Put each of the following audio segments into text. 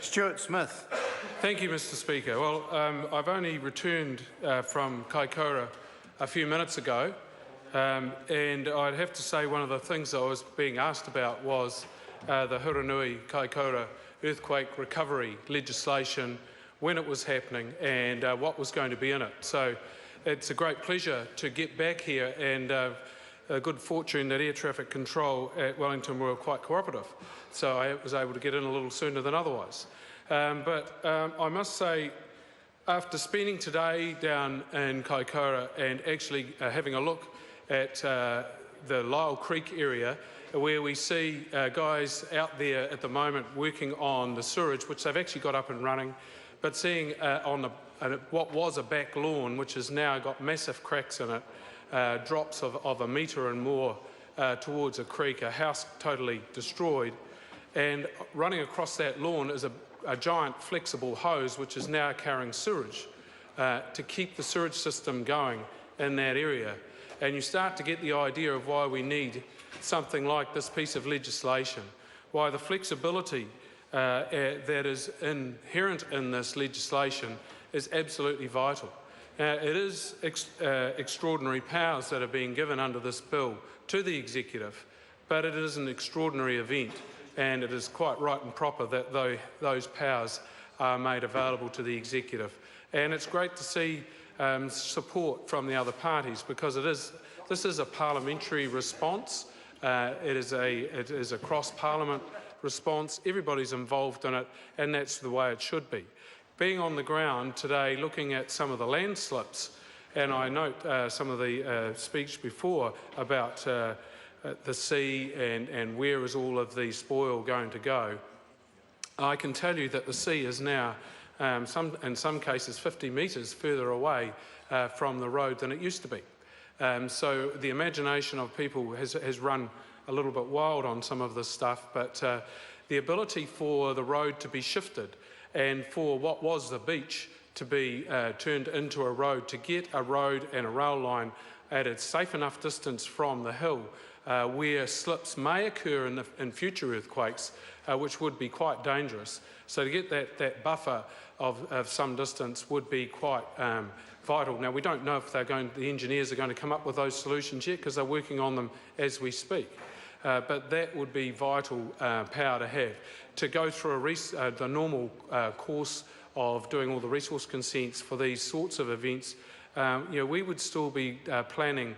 Stuart Smith. Thank you, Mr. Speaker. Well, I've only returned from Kaikōura a few minutes ago, and I'd have to say one of the things I was being asked about was the Hurunui Kaikōura earthquake recovery legislation, when it was happening and what was going to be in it. So it's a great pleasure to get back here, and a good fortune that Air Traffic Control at Wellington were quite cooperative, so I was able to get in a little sooner than otherwise. But I must say, after spending today down in Kaikōura and actually having a look at the Lyle Creek area, where we see guys out there at the moment working on the sewage, which they've actually got up and running, but seeing on what was a back lawn, which has now got massive cracks in it, drops of a metre and more towards a creek, a house totally destroyed, and running across that lawn is a giant flexible hose which is now carrying sewage to keep the sewage system going in that area. And you start to get the idea of why we need something like this piece of legislation, why the flexibility that is inherent in this legislation is absolutely vital. It is extraordinary powers that are being given under this bill to the executive, but it is an extraordinary event, and it is quite right and proper that those powers are made available to the executive. And it's great to see support from the other parties, because this is a parliamentary response. It is a cross-parliament response. Everybody's involved in it, and that's the way it should be. Being on the ground today, looking at some of the landslips, and I note some of the speech before about the sea and where is all of the spoil going to go, I can tell you that the sea is now, in some cases, 50 metres further away from the road than it used to be. So the imagination of people has run a little bit wild on some of this stuff, but the ability for the road to be shifted and for what was the beach to be turned into a road, to get a road and a rail line at a safe enough distance from the hill where slips may occur in future earthquakes, which would be quite dangerous. So to get that buffer of some distance would be quite vital. Now, we don't know if the engineers are going to come up with those solutions yet, because they're working on them as we speak. But that would be vital power to have. To go through the normal course of doing all the resource consents for these sorts of events, we would still be planning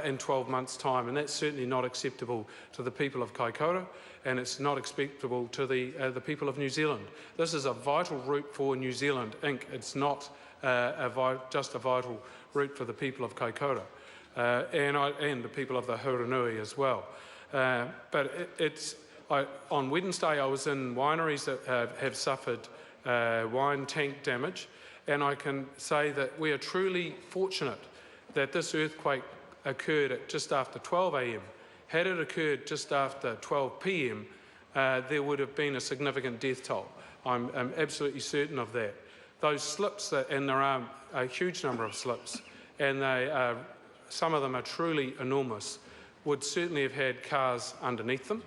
in 12 months' time, and that's certainly not acceptable to the people of Kaikōura, and it's not acceptable to the people of New Zealand. This is a vital route for New Zealand, Inc. It's not just a vital route for the people of Kaikōura and the people of the Hurunui as well. But on Wednesday I was in wineries that have suffered wine tank damage, and I can say that we are truly fortunate that this earthquake occurred at just after 12 a.m. Had it occurred just after 12 p.m, there would have been a significant death toll. I'm absolutely certain of that. Those slips, and there are a huge number of slips, and some of them are truly enormous, would certainly have had cars underneath them.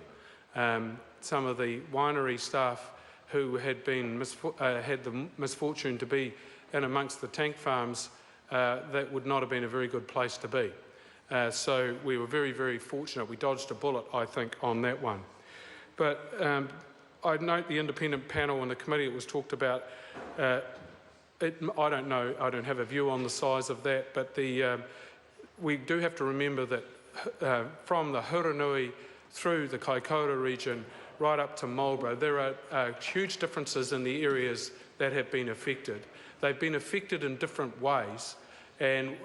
Some of the winery staff who had had the misfortune to be in amongst the tank farms, that would not have been a very good place to be. So we were very, very fortunate. We dodged a bullet, I think, on that one. But I note the independent panel and the committee it was talked about. I don't know, I don't have a view on the size of that, but we do have to remember that from the Hurunui through the Kaikōura region right up to Marlborough, there are huge differences in the areas that have been affected. They've been affected in different ways, and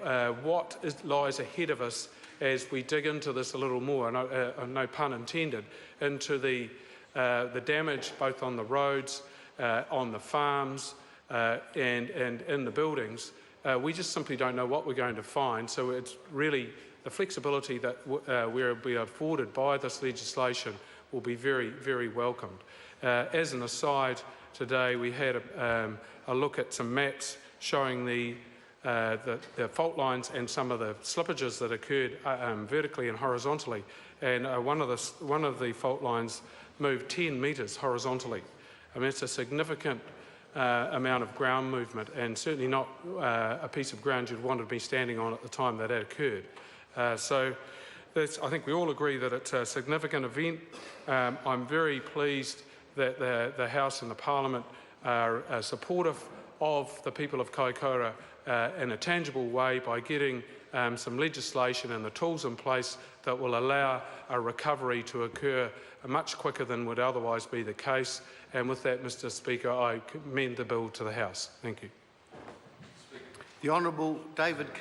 what lies ahead of us as we dig into this a little more, no pun intended, into the damage both on the roads, on the farms, and in the buildings, we just simply don't know what we're going to find. So it's really the flexibility that we'll be afforded by this legislation will be very, very welcomed. As an aside, today we had a look at some maps showing the fault lines and some of the slippages that occurred vertically and horizontally. And one of the fault lines moved 10 metres horizontally. I mean, it's a significant amount of ground movement, and certainly not a piece of ground you'd want to be standing on at the time that occurred. So I think we all agree that it's a significant event. I'm very pleased that the House and the Parliament are supportive of the people of Kaikōura in a tangible way by getting some legislation and the tools in place that will allow a recovery to occur much quicker than would otherwise be the case. And with that, Mr. Speaker, I commend the bill to the House. Thank you. The Honourable David